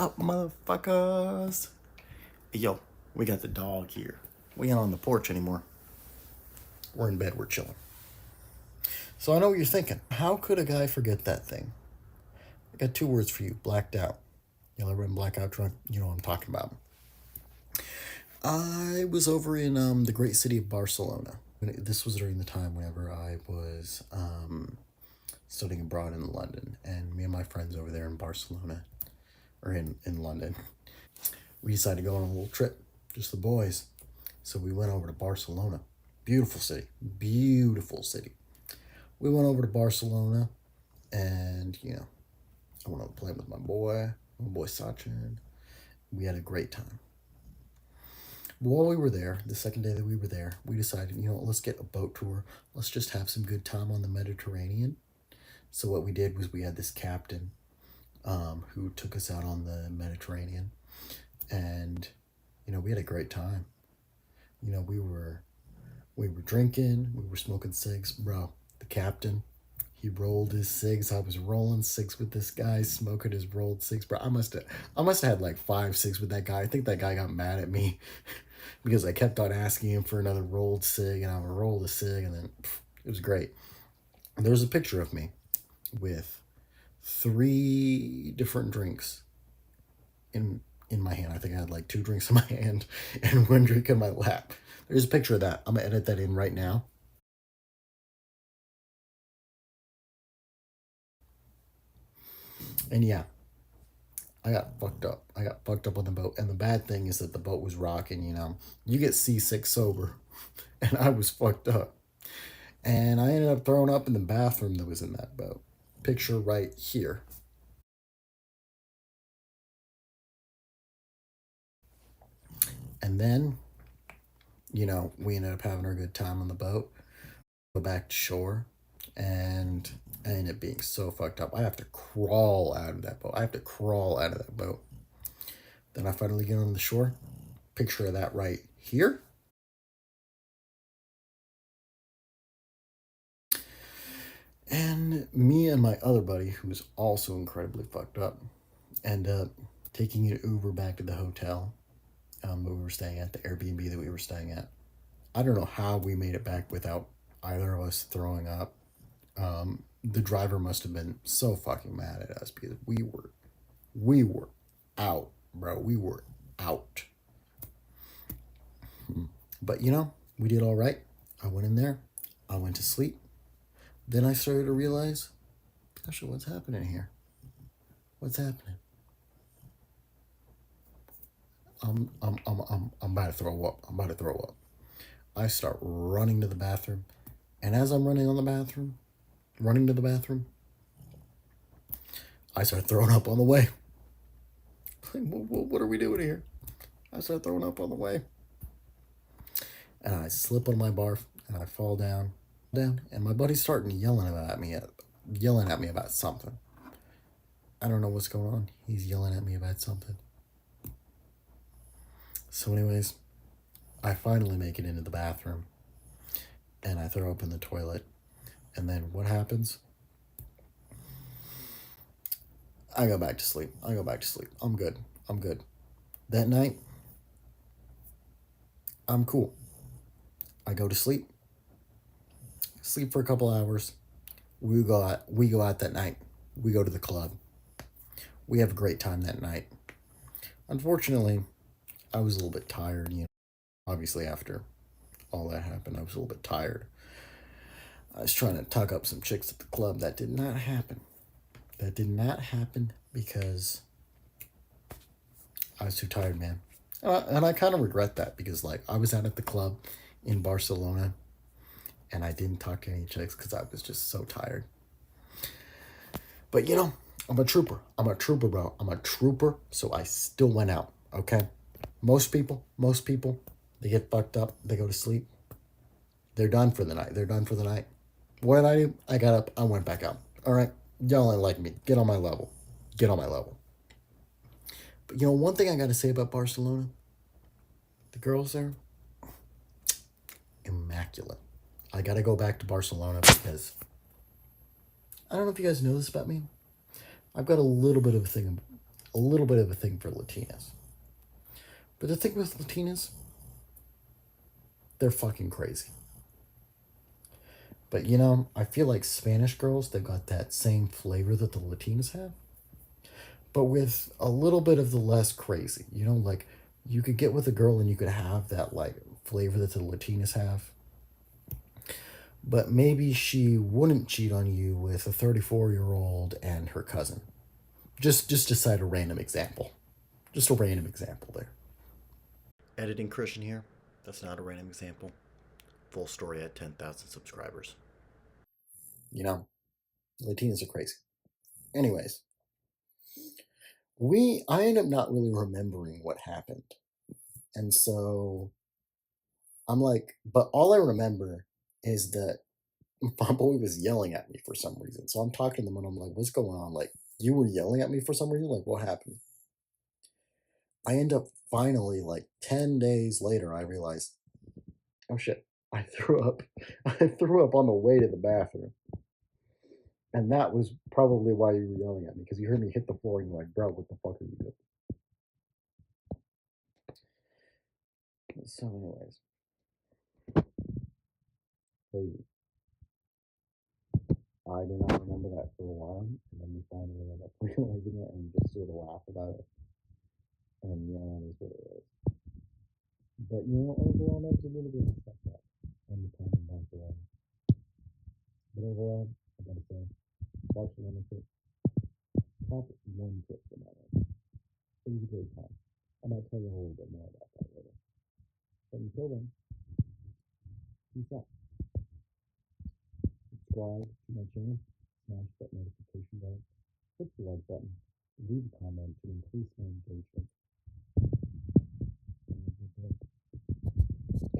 Up, motherfuckers? Hey, yo, we got the dog here. We ain't on the porch anymore. We're in bed, we're chilling. So I know what you're thinking. How could a guy forget that thing? I got two words for you: blacked out. Y'all ever been blackout drunk? You know what I'm talking about. I was over in the great city of Barcelona. This was during the time whenever I was studying abroad in London, and me and my friends over there in Barcelona, or in London, we decided to go on a little trip, just the boys. So we went over to Barcelona. Beautiful city. Beautiful city. We went over to Barcelona and, I went over playing with my boy Sachin. We had a great time. But while we were there, the second day that we were there, we decided, let's get a boat tour. Let's just have some good time on the Mediterranean. So what we did was we had this captain who took us out on the Mediterranean. And, we had a great time. We were drinking, we were smoking cigs. Bro, the captain, he rolled his cigs. I was rolling cigs with this guy, smoking his rolled cigs. Bro, I must have had like 5 cigs with that guy. I think that guy got mad at me because I kept on asking him for another rolled cig, and I would roll the cig, and then it was great. There's a picture of me with 3 different drinks in my hand. I think I had like 2 drinks in my hand and 1 drink in my lap. There's a picture of that. I'm gonna edit that in right now. And yeah, I got fucked up. I got fucked up on the boat. And the bad thing is that the boat was rocking, You get seasick sober. And I was fucked up. And I ended up throwing up in the bathroom that was in that boat. Picture right here. And then, we ended up having our good time on the boat. Go back to shore. And I ended up being so fucked up. I have to crawl out of that boat. Then I finally get on the shore. Picture of that right here. And me and my other buddy, who's also incredibly fucked up, end up taking an Uber back to the hotel we were staying at, the Airbnb that we were staying at. I don't know how we made it back without either of us throwing up. The driver must have been so fucking mad at us because we were out, bro. We were out. But we did all right. I went in there. I went to sleep. Then I started to realize, gosh, what's happening here? What's happening? I'm about to throw up. I start running to the bathroom. And as I'm running to the bathroom, I start throwing up on the way. What are we doing here? I start throwing up on the way. And I slip on my barf and I fall down. And my buddy's starting yelling at me about something. I don't know what's going on. He's yelling at me about something. So anyways, I finally make it into the bathroom and I throw up in the toilet. And then what happens? I go back to sleep. I'm good. That night, I'm cool. I go to sleep for a couple hours. We go out that night. We go to the club. We have a great time that night. Unfortunately, I was a little bit tired, Obviously, after all that happened, I was a little bit tired. I was trying to tuck up some chicks at the club. That did not happen. Because I was too tired, man. And I kind of regret that because, I was out at the club in Barcelona and I didn't talk to any chicks because I was just so tired. But, I'm a trooper. Bro. I'm a trooper, so I still went out, okay? Most people, they get fucked up. They go to sleep. They're done for the night. What did I do? I got up. I went back out. All right? Y'all ain't like me. Get on my level. But one thing I got to say about Barcelona, the girls there, immaculate. I got to go back to Barcelona because I don't know if you guys know this about me. I've got a little bit of a thing a little bit of a thing for Latinas. But the thing with Latinas, they're fucking crazy. But I feel like Spanish girls, they've got that same flavor that the Latinas have, but with a little bit of the less crazy. Like you could get with a girl and you could have that like flavor that the Latinas have, but maybe she wouldn't cheat on you with a 34-year-old and her cousin. Just to cite a random example. Just a random example there. Editing Christian here. That's not a random example. Full story at 10,000 subscribers. You know, Latinas are crazy. Anyways, I end up not really remembering what happened. And so I'm like, but all I remember is that my boy was yelling at me for some reason. So I'm talking to him and I'm like, what's going on? Like, you were yelling at me for some reason? Like, what happened? I end up finally, like 10 days later, I realized, oh shit, I threw up. I threw up on the way to the bathroom. And that was probably why you were yelling at me, because you heard me hit the floor and you're like, bro, what the fuck are you doing? So, anyways, crazy. I did not remember that for a while, and then we finally ended up realizing it and just sort of laugh about it. And that is what it is. But overall, that was a little bit of a setback on the time in Barcelona. But overall, I gotta say, Barcelona trip, top one trip for my life. It was a great time. I might tell you a little bit more about that later. But until then, peace out. Subscribe to my channel, smash that notification bell, hit the like button, leave a comment to increase my engagement.